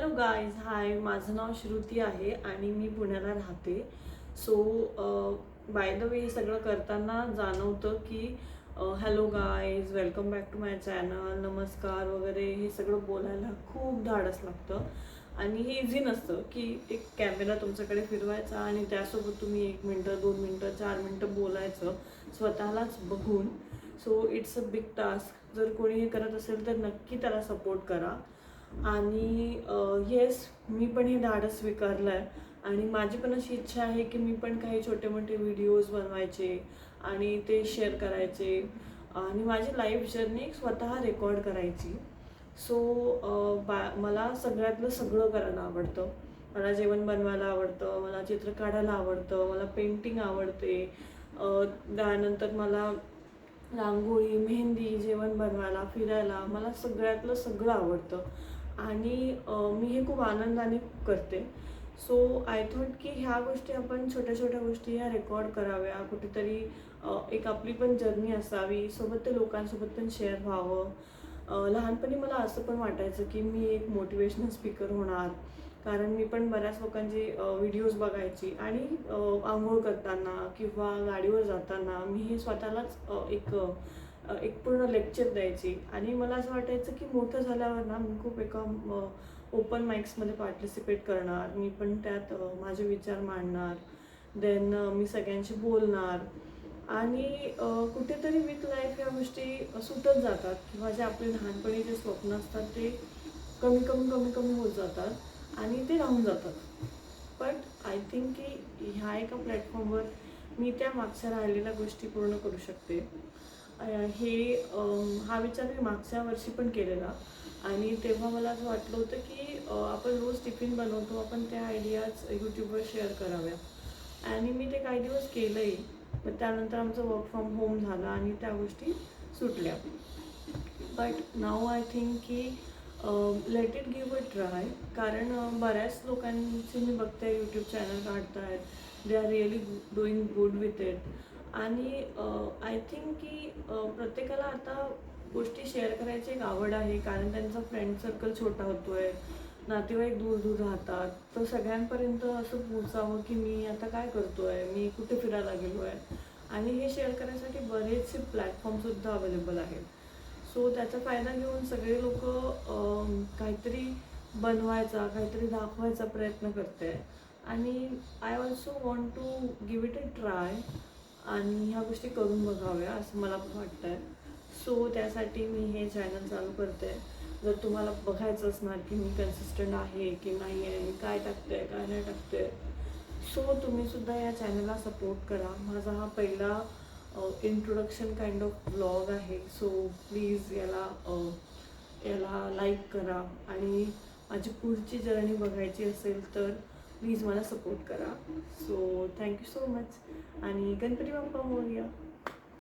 Hello guys, हाय. माझं नाव श्रुती आहे आणि मी पुण्याला राहते. सो बाय द वे हे सगळं करताना जाणवतं की hello guys, welcome back to my channel, नमस्कार वगैरे हे सगळं बोलायला खूप धाडस लागतं. आणि हे इझी नसतं की एक कॅमेरा तुमच्याकडे फिरवायचा आणि त्यासोबत तुम्ही 1 मिनटं, 2 मिनटं, 4 मिनटं बोलायचं स्वतःलाच बघून. So it's a big task. जर कोणी हे करत असेल तर नक्की त्याला सपोर्ट करा. आणि येस, मी पण हे धाडस स्वीकारलं आहे आणि माझी पण अशी इच्छा आहे की मी पण काही छोटे मोठे व्हिडिओज बनवायचे आणि ते शेअर करायचे आणि माझी लाईफ जर्नी स्वतः रेकॉर्ड करायची. सो मला सगळ्यातलं सगळं करायला आवडतं. मला जेवण बनवायला आवडतं, मला चित्र काढायला आवडतं, मला पेंटिंग आवडते, त्यानंतर मला रांगोळी, मेहंदी, जेवण बनवायला, फिरायला, मला सगळ्यातलं सगळं आवडतं आणि मी हे खूप आनंदाने करते. सो आय थॉट की ह्या गोष्टी आपण छोट्या छोट्या गोष्टी ह्या रेकॉर्ड कराव्या, कुठेतरी एक आपली पण जर्नी असावी, सोबत ते लोकांसोबत पण शेअर व्हावं. लहानपणी मला असं पण वाटायचं की मी एक मोटिवेशनल स्पीकर होणार, कारण मी पण बऱ्याच लोकांचे व्हिडिओज बघायची आणि अंघोळ करताना किंवा गाडीवर जाताना मी हे स्वतःलाच एक पूर्ण लेक्चर द्यायची आणि मला असं वाटायचं की मोठं झाल्यावर ना मी खूप एका ओपन माइक्समध्ये पार्टिसिपेट करणार, मी पण त्यात माझे विचार मांडणार, देन मी सगळ्यांशी बोलणार आणि कुठेतरी विथ लाईफ ह्या गोष्टी सुटत जातात किंवा जे आपले लहानपणी जे स्वप्न असतात ते कमी कमी कमी कमी होत जातात आणि ते राहून जातात. बट आय थिंक की ह्या एका प्लॅटफॉर्मवर मी त्या मागच्या राहिलेल्या गोष्टी पूर्ण करू शकते. हा विचार मी मागच्या वर्षी पण केलेला आणि तेव्हा मला असं वाटलं होतं की आपण रोज टिफिन बनवतो, आपण त्या आयडियाज यूट्यूबवर शेअर कराव्या आणि मी ते काही दिवस केलंही. पण त्यानंतर आमचं वर्क फ्रॉम होम झालं आणि त्या गोष्टी सुटल्या. बट नाऊ आय थिंक की let it give a try, कारण बऱ्याच लोकांची मी बघते यूट्यूब चॅनल काढत आहेत, they are really doing good with it आणि आय थिंक की प्रत्येकाला आता गोष्टी शेअर करायची एक आवड आहे, कारण त्यांचा फ्रेंड सर्कल छोटा होतो आहे, नातेवाईक दूर दूर राहतात, तर सगळ्यांपर्यंत असं पोचावं की मी आता काय करतो आहे, मी कुठे फिरायला गेलो आहे आणि हे शेअर करण्यासाठी बरेचसे प्लॅटफॉर्मसुद्धा अवेलेबल आहेत. सो त्याचा फायदा घेऊन सगळे लोक काहीतरी बनवायचा, काहीतरी दाखवायचा प्रयत्न करते आणि I also want to give it a try आणि ह्या गोष्टी करून बघाव्या असं मला वाटतं आहे. सो त्यासाठी मी हे चॅनल चालू करते. जर तुम्हाला बघायचं असणार की मी कन्सिस्टंट आहे की नाही आहे, मी काय टाकते काय नाही टाकते, सो तुम्हीसुद्धा या चॅनलला सपोर्ट करा. माझा हा पहिला इंट्रोडक्शन काइंड ऑफ ब्लॉग आहे. सो प्लीज याला लाईक करा आणि माझी पुढची जर्नी बघायची असेल तर प्लीज मला सपोर्ट करा. सो थँक्यू सो मच आणि गणपती बाप्पा मोरया.